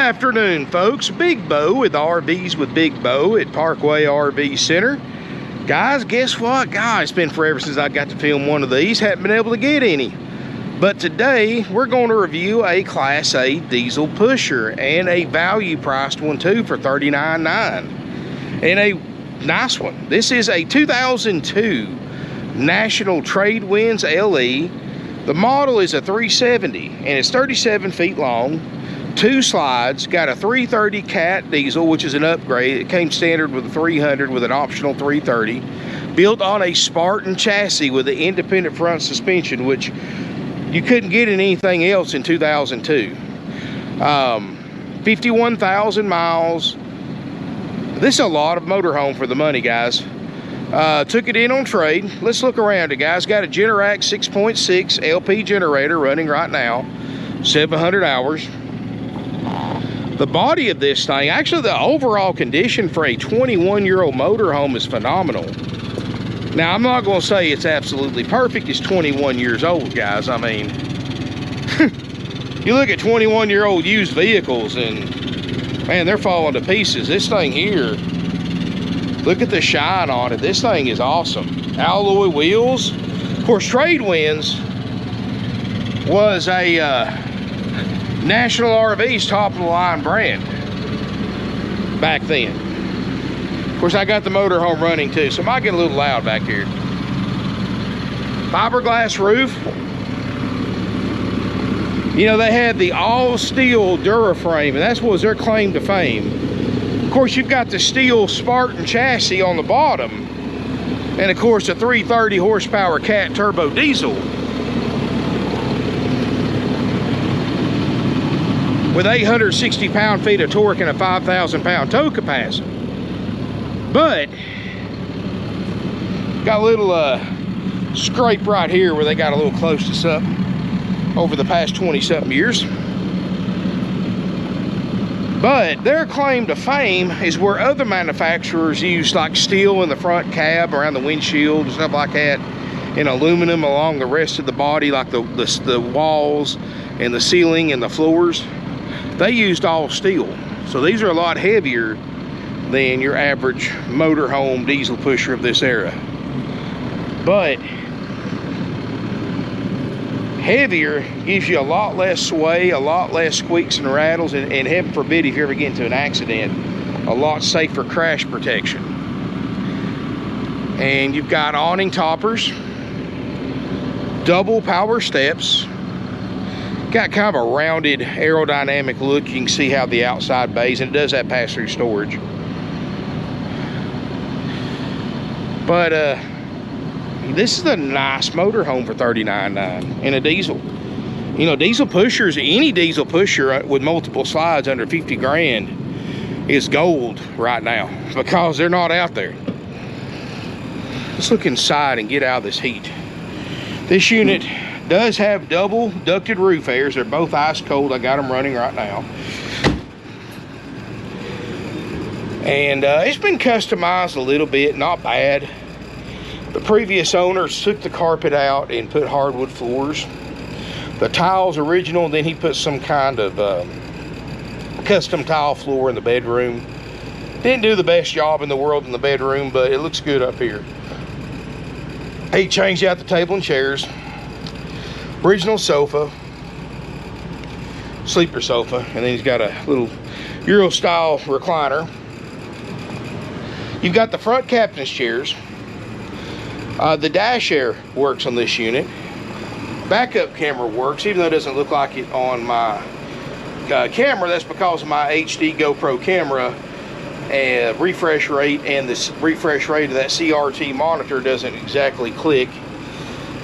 afternoon, folks. Big Bo with RVs with Big Bo at Parkway RV Center. Guys, guess what? God, it's been forever since I got to film one of these. Haven't been able to get any. But today, we're going to review a Class A diesel pusher and a value-priced one, too, for $39,900. And a nice one. This is a 2002 National Tradewinds LE. The model is a 370, and it's 37 feet long. 2 slides, got a 330 cat diesel, which is an upgrade. It came standard with a 300 with an optional 330. Built on a Spartan chassis with an independent front suspension, which you couldn't get in anything else in 2002. 51,000 miles. This is a lot of motorhome for the money, guys. Took it in on trade. Let's look around it, guys. Got a Generac 6.6 LP generator running right now. 700 hours. The body of this thing, actually the overall condition for a 21-year-old motorhome is phenomenal. Now, I'm not going to say it's absolutely perfect. It's 21 years old, guys. I mean, you look at 21-year-old used vehicles and, man, they're falling to pieces. This thing here, look at the shine on it. This thing is awesome. Alloy wheels. Of course, Tradewinds was a National RV's top-of-the-line brand back then. Of course, I got the motorhome running too, so it might get a little loud back here. Fiberglass roof. You know, they had the all-steel Duraframe, and that was their claim to fame. Of course, you've got the steel Spartan chassis on the bottom, and of course, a 330 horsepower cat turbo diesel with 860 pound-feet of torque and a 5,000 pound tow capacity. But got a little scrape right here where they got a little close to something over the past 20-something years. But their claim to fame is where other manufacturers use like steel in the front cab, around the windshield and stuff like that, and aluminum along the rest of the body, like the walls and the ceiling and the floors. They used all steel. So these are a lot heavier than your average motorhome diesel pusher of this era. But heavier gives you a lot less sway, a lot less squeaks and rattles, and heaven forbid if you ever get into an accident, a lot safer crash protection. And you've got awning toppers, double power steps. Got kind of a rounded aerodynamic look. You can see how the outside bays, and it does have pass-through storage. But this is a nice motorhome for $39,900 in a diesel. You know, diesel pushers, any diesel pusher with multiple slides under 50 grand is gold right now because they're not out there. Let's look inside and get out of this heat. This unit does have double ducted roof airs. They're both ice cold. I got them running right now. And it's been customized a little bit, not bad. The previous owners took the carpet out and put hardwood floors. The tiles original, then he put some kind of custom tile floor in the bedroom. Didn't do the best job in the world in the bedroom, but it looks good up here. He changed out the table and chairs. Original sofa, sleeper sofa, and then he's got a little Euro style recliner. You've got the front captain's chairs. The dash air works on this unit. Backup camera works, even though it doesn't look like it on my camera. That's because of my HD GoPro camera refresh rate, and the refresh rate of that CRT monitor doesn't exactly click.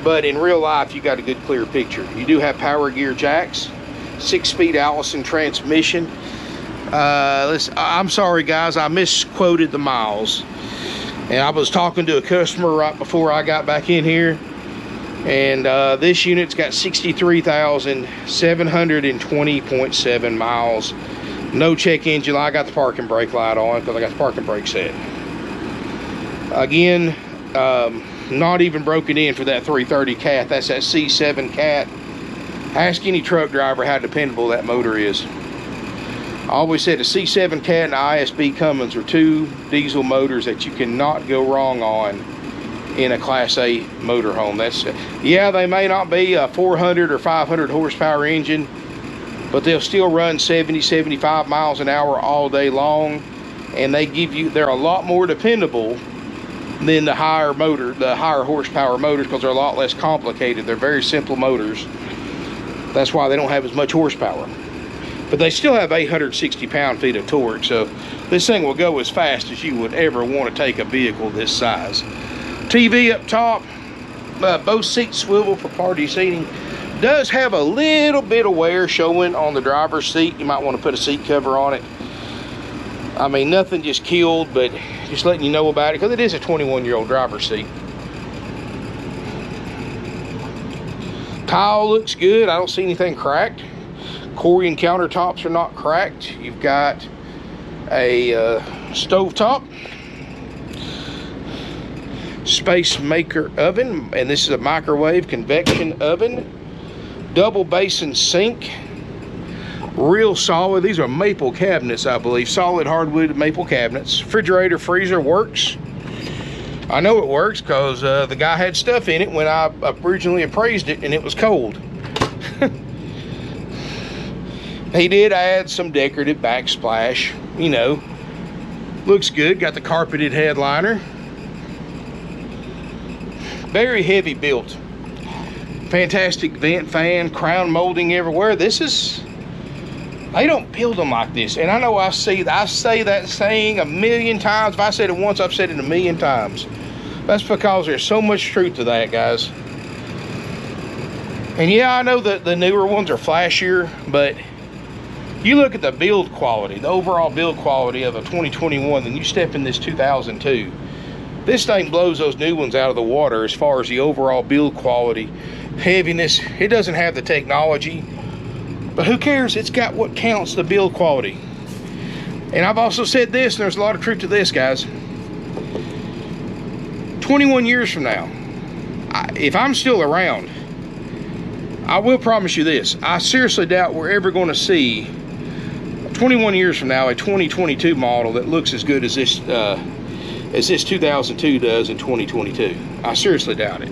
But in real life, you got a good clear picture. You do have power gear jacks, 6-speed Allison transmission. I'm sorry guys, I misquoted the miles. And I was talking to a customer right before I got back in here. And this unit's got 63,720.7 miles. No check engine light. I got the parking brake light on because I got the parking brake set. Again, not even broken in for that 330 cat. That's that C7 cat. Ask any truck driver how dependable that motor is. I always said a C7 Cat and a ISB Cummins are two diesel motors that you cannot go wrong on in a Class A motorhome. That's, yeah, they may not be a 400 or 500 horsepower engine, but they'll still run 70, 75 miles an hour all day long, and they're a lot more dependable than the higher horsepower motors, because they're a lot less complicated. They're very simple motors. That's why they don't have as much horsepower. But they still have 860 pound-feet of torque, so this thing will go as fast as you would ever want to take a vehicle this size. TV up top, both seats swivel for party seating. Does have a little bit of wear showing on the driver's seat. You might want to put a seat cover on it. I mean, nothing just killed, but just letting you know about it, because it is a 21-year-old driver's seat. Tile looks good. I don't see anything cracked. Corian countertops are not cracked. You've got a stove top, space maker oven, and this is a microwave convection oven, double basin sink, real solid. These are maple cabinets, I believe, solid hardwood maple cabinets. Refrigerator, freezer works. I know it works because the guy had stuff in it when I originally appraised it, and it was cold. He did add some decorative backsplash, you know. Looks good. Got the carpeted headliner. Very heavy built. Fantastic vent fan, crown molding everywhere. This is, they don't build them like this. And I know I say that saying a million times. If I said it once, I've said it a million times. That's because there's so much truth to that, guys. And yeah, I know that the newer ones are flashier, but you look at the build quality, the overall build quality of a 2021, then you step in this 2002. This thing blows those new ones out of the water as far as the overall build quality, heaviness. It doesn't have the technology, but who cares? It's got what counts, the build quality. And I've also said this, and there's a lot of truth to this, guys. 21 years from now, if I'm still around, I will promise you this. I seriously doubt we're ever going to see 21 years from now a 2022 model that looks as good as this 2002 does in 2022. I seriously doubt it.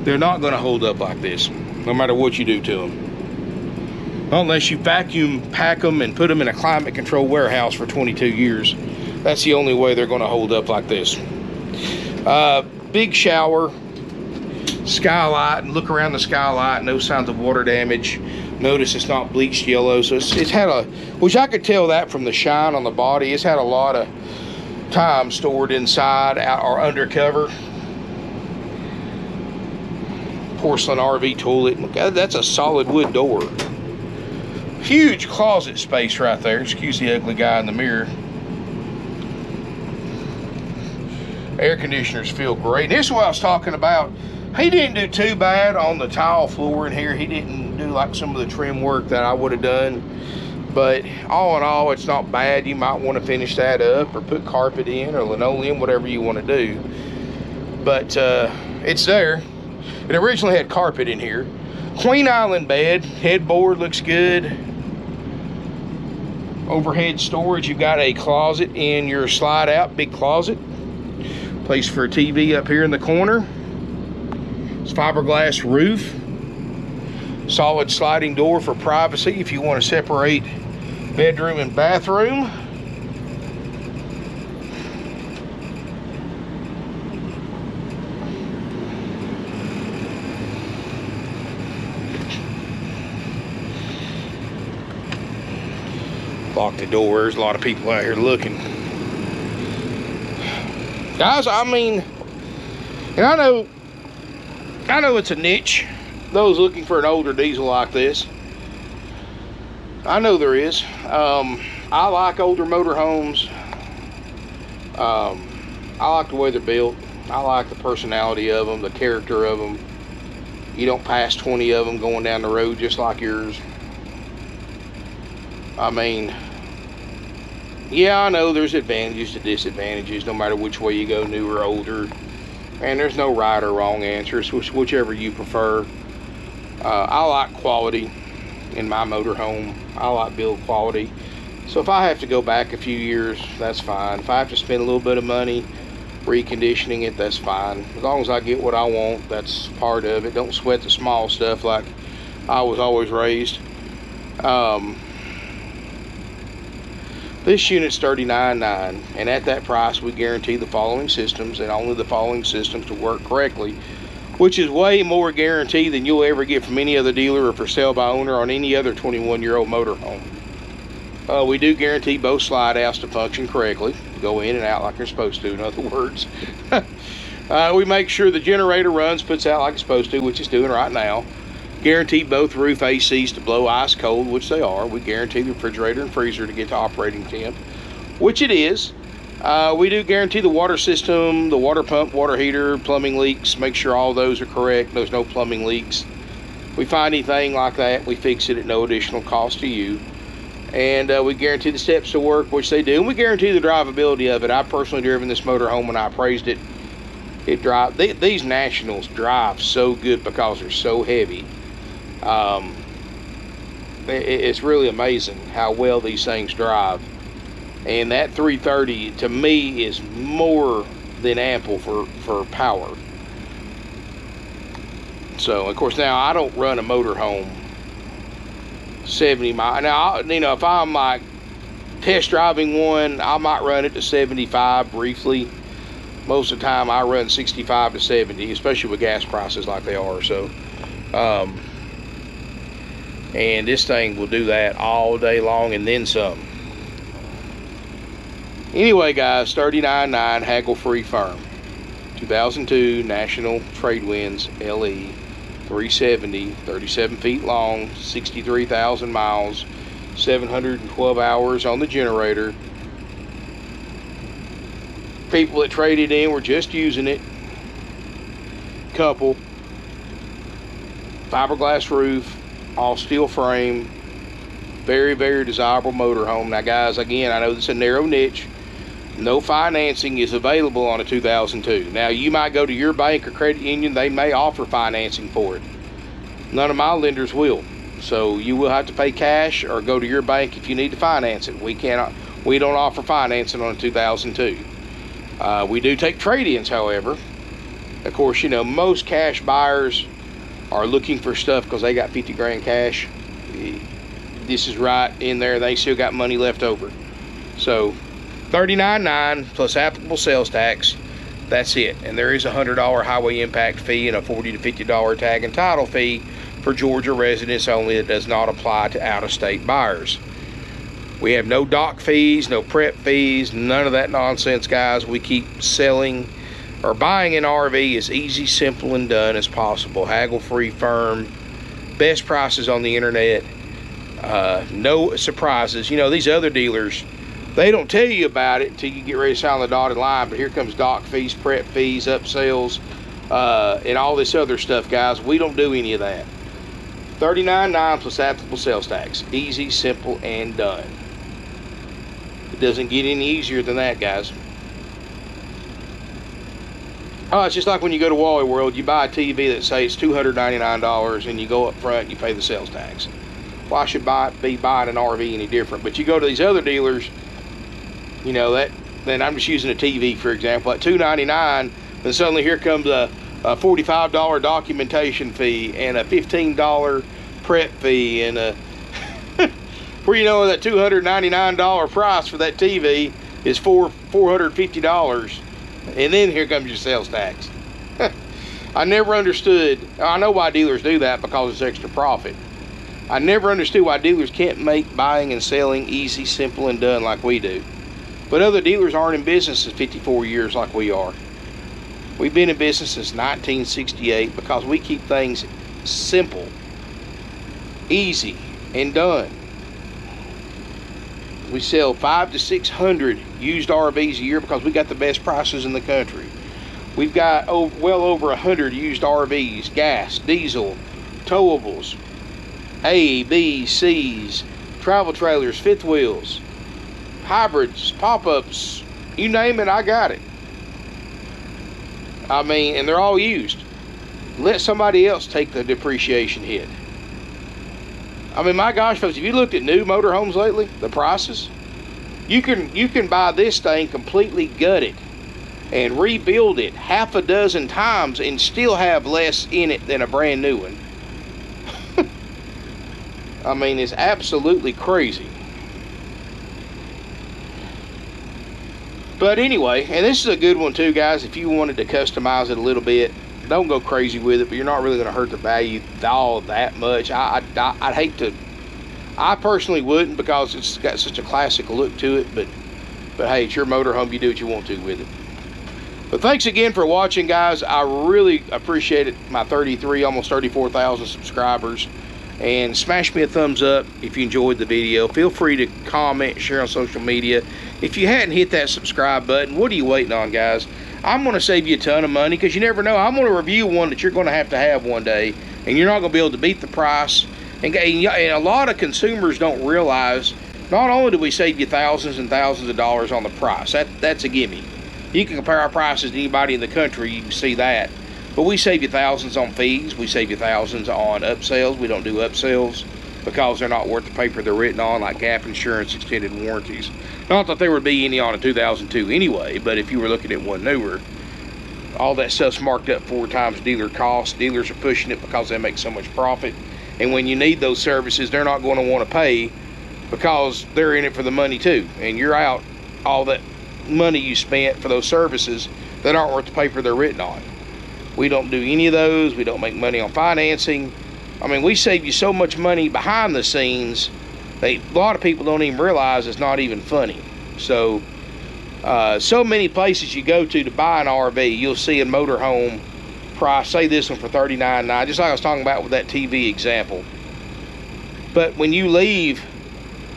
They're not going to hold up like this, no matter what you do to them. Unless you vacuum pack them and put them in a climate control warehouse for 22 years. That's the only way they're going to hold up like this. Big shower, skylight, and look around the skylight, no signs of water damage. Notice it's not bleached yellow, so it's had a, which I could tell that from the shine on the body. It's had a lot of time stored inside or undercover. Porcelain RV toilet. That's a solid wood door. Huge closet space right there. Excuse the ugly guy in the mirror. Air conditioners feel great. And this is what I was talking about. He didn't do too bad on the tile floor in here. He didn't do like some of the trim work that I would have done. But all in all, it's not bad. You might want to finish that up or put carpet in or linoleum, whatever you want to do. But it's there. It originally had carpet in here. Queen Island bed. Headboard looks good. Overhead storage. You've got a closet in your slide out. Big closet. Place for a TV up here in the corner. It's fiberglass roof. Solid sliding door for privacy if you want to separate bedroom and bathroom. Lock the doors. A lot of people out here looking. Guys, I mean, and I know it's a niche, those looking for an older diesel like this. I know there is. I like older motorhomes. I like the way they're built. I like the personality of them, the character of them. You don't pass 20 of them going down the road just like yours. I mean, yeah, I know there's advantages to disadvantages no matter which way you go, new or older. And there's no right or wrong answers, whichever you prefer. I like quality in my motorhome. I like build quality. So if I have to go back a few years, that's fine. If I have to spend a little bit of money reconditioning it, that's fine. As long as I get what I want, that's part of it. Don't sweat the small stuff like I was always raised. This unit's $39.9, and at that price we guarantee the following systems, and only the following systems to work correctly, which is way more guarantee than you'll ever get from any other dealer or for sale by owner on any other 21-year-old motorhome. We do guarantee both slide outs to function correctly, go in and out like they're supposed to, in other words. We make sure the generator runs, puts out like it's supposed to, which it's doing right now. Guarantee both roof ACs to blow ice cold, which they are. We guarantee the refrigerator and freezer to get to operating temp, which it is. We do guarantee the water system, the water pump, water heater, plumbing leaks, make sure all those are correct, there's no plumbing leaks. We find anything like that, we fix it at no additional cost to you. And we guarantee the steps to work, which they do, and we guarantee the drivability of it. I personally driven this motorhome when I appraised it. These Nationals drive so good because they're so heavy. It's really amazing how well these things drive, and that 330 to me is more than ample for power. So of course now I don't run a motorhome 70 miles. Now, you know, if I'm like test driving one, I might run it to 75 briefly. Most of the time I run 65 to 70, especially with gas prices like they are. So and this thing will do that all day long and then some. Anyway guys, $39.9 haggle free firm. 2002 National Tradewinds LE 370, 37 feet long, 63,000 miles, 712 hours on the generator. People that traded in were just using it. Couple. Fiberglass roof, all steel frame, very, very desirable motorhome. Now guys, again, I know this is a narrow niche. No financing is available on a 2002. Now you might go to your bank or credit union, they may offer financing for it. None of my lenders will. So you will have to pay cash or go to your bank if you need to finance it. We don't offer financing on a 2002. We do take trade-ins, however. Of course, you know, most cash buyers are looking for stuff because they got 50 grand cash. This is right in there. They still got money left over. So $39.9 plus applicable sales tax. That's it. And there is a $100 highway impact fee and a $40 to $50 tag and title fee for Georgia residents only. That does not apply to out-of-state buyers. We have no dock fees, no prep fees, none of that nonsense, guys. We keep selling or buying an RV as easy, simple, and done as possible. Haggle-free firm, best prices on the internet, no surprises. You know, these other dealers, they don't tell you about it until you get ready to sign the dotted line, but here comes dock fees, prep fees, upsells, and all this other stuff, guys. We don't do any of that. $39.9 plus applicable sales tax. Easy, simple, and done. It doesn't get any easier than that, guys. Oh, it's just like when you go to Wally World, you buy a TV that says $299 and you go up front and you pay the sales tax. Why should be buying an RV any different? But you go to these other dealers, you know, then I'm just using a TV for example, at $299, then suddenly here comes a $45 documentation fee and a $15 prep fee and a where you know that $299 price for that TV is $450, and then here comes your sales tax. I never understood. I know why dealers do that, because it's extra profit. I never understood why dealers can't make buying and selling easy, simple, and done like we do. But other dealers aren't in business 54 years like we are. We've been in business since 1968 because we keep things simple, easy, and done. We sell 500 to 600 used RVs a year because we got the best prices in the country. We've got well over 100 used RVs, gas, diesel, towables, A, B, C's, travel trailers, fifth wheels, hybrids, pop-ups, you name it, I got it. I mean, and they're all used. Let somebody else take the depreciation hit. I mean, my gosh, folks, if you looked at new motorhomes lately, the prices, you can buy this thing completely gutted and rebuild it half a dozen times and still have less in it than a brand new one. I mean, it's absolutely crazy. But anyway, and this is a good one too, guys. If you wanted to customize it a little bit, don't go crazy with it, but you're not really going to hurt the value all that much. I'd hate to. I personally wouldn't, because it's got such a classic look to it. But hey, it's your motorhome. You do what you want to with it. But thanks again for watching, guys. I really appreciate it. My 33, almost 34,000 subscribers. And smash me a thumbs up if you enjoyed the video. Feel free to comment, share on social media. If you hadn't hit that subscribe button, what are you waiting on, guys? I'm going to save you a ton of money, because you never know. I'm going to review one that you're going to have one day, and you're not going to be able to beat the price. And a lot of consumers don't realize, not only do we save you thousands and thousands of dollars on the price, that's a gimme. You can compare our prices to anybody in the country, you can see that. But we save you thousands on fees. We save you thousands on upsells. We don't do upsells because they're not worth the paper they're written on, like gap insurance, extended warranties. Not that there would be any on a 2002 anyway, but if you were looking at one newer, all that stuff's marked up 4 times dealer cost. Dealers are pushing it because they make so much profit. And when you need those services, they're not going to want to pay, because they're in it for the money too. And you're out all that money you spent for those services that aren't worth the paper they're written on. We don't do any of those. We don't make money on financing. I mean, we save you so much money behind the scenes that a lot of people don't even realize it's not even funny. So, so many places you go to buy an RV, you'll see a motorhome price, say this one for $39,900, just like I was talking about with that TV example. But when you leave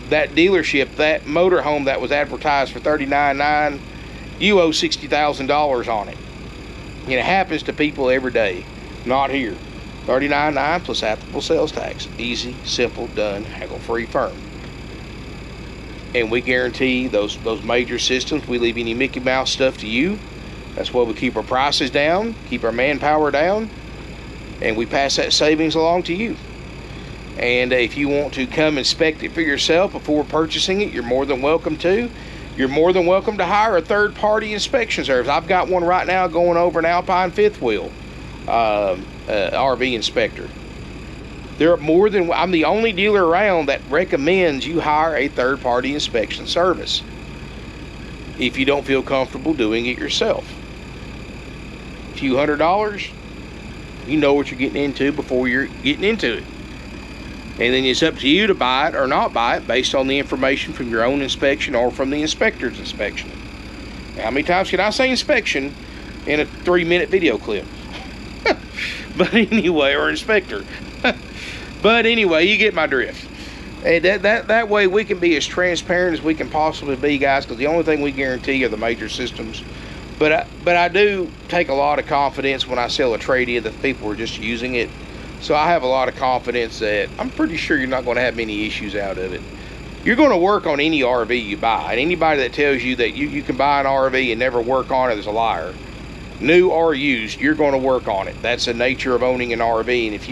that dealership, that motorhome that was advertised for $39,900, you owe $60,000 on it. And it happens to people every day. Not here. $39,900 plus applicable sales tax. Easy, simple, done, haggle-free firm. And we guarantee those major systems. We leave any Mickey Mouse stuff to you. That's why we keep our prices down, keep our manpower down, and we pass that savings along to you. And if you want to come inspect it for yourself before purchasing it, you're more than welcome to. You're more than welcome to hire a third-party inspection service. I've got one right now going over an Alpine fifth wheel RV inspector. I'm the only dealer around that recommends you hire a third-party inspection service if you don't feel comfortable doing it yourself. A few $100s, you know what you're getting into before you're getting into it. And then it's up to you to buy it or not buy it based on the information from your own inspection or from the inspector's inspection. How many times can I say inspection in a 3-minute video clip? But anyway, or inspector. But anyway, you get my drift. And that way we can be as transparent as we can possibly be, guys, because the only thing we guarantee are the major systems. But I do take a lot of confidence when I sell a trade-in that people are just using it. So I have a lot of confidence that I'm pretty sure you're not going to have many issues out of it. You're going to work on any RV you buy. And anybody that tells you that you can buy an RV and never work on it is a liar. New or used, you're going to work on it. That's the nature of owning an RV. And if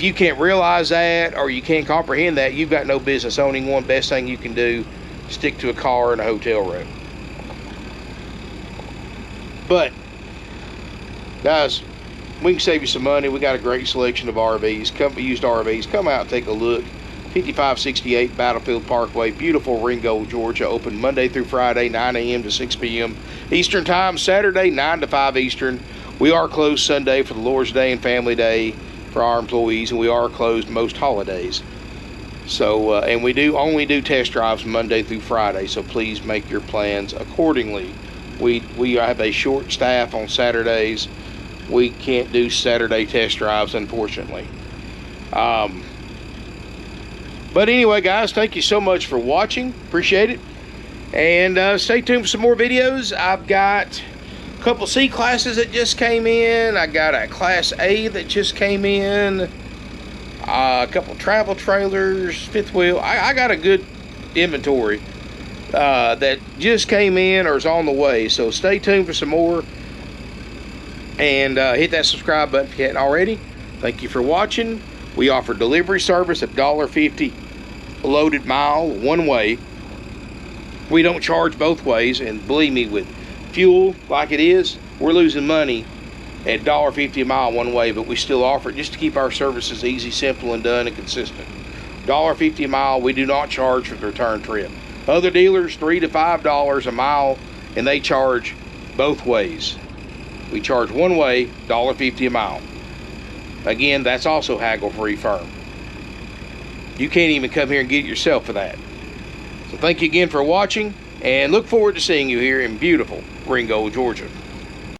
you can't realize that, or you can't comprehend that, you've got no business owning one. Best thing you can do, stick to a car and a hotel room. But guys, we can save you some money. We got a great selection of RVs, used RVs. Come out and take a look. 5568 Battlefield Parkway, beautiful Ringgold, Georgia. Open Monday through Friday, 9 a.m. to 6 p.m. Eastern Time. Saturday, 9 to 5 Eastern. We are closed Sunday for the Lord's Day and Family Day for our employees, and we are closed most holidays. So, and we do only do test drives Monday through Friday, so please make your plans accordingly. We have a short staff on Saturdays. We can't do Saturday test drives, unfortunately. But anyway, guys, thank you so much for watching. Appreciate it. And stay tuned for some more videos. I've got a couple C classes that just came in. I got a Class A that just came in. A couple travel trailers, fifth wheel. I got a good inventory that just came in or is on the way. So stay tuned for some more. And hit that subscribe button if you hadn't already. Thank you for watching. We offer delivery service at $1.50 a loaded mile one way. We don't charge both ways, and believe me, with fuel like it is, we're losing money at $1.50 a mile one way, but we still offer it just to keep our services easy, simple, and done and consistent. $1.50 a mile. We do not charge for the return trip. Other dealers, $3 to $5 a mile, and they charge both ways. We charge one way, $1.50 a mile. Again, that's also haggle-free firm. You can't even come here and get it yourself for that. So thank you again for watching, and look forward to seeing you here in beautiful Ringgold, Georgia.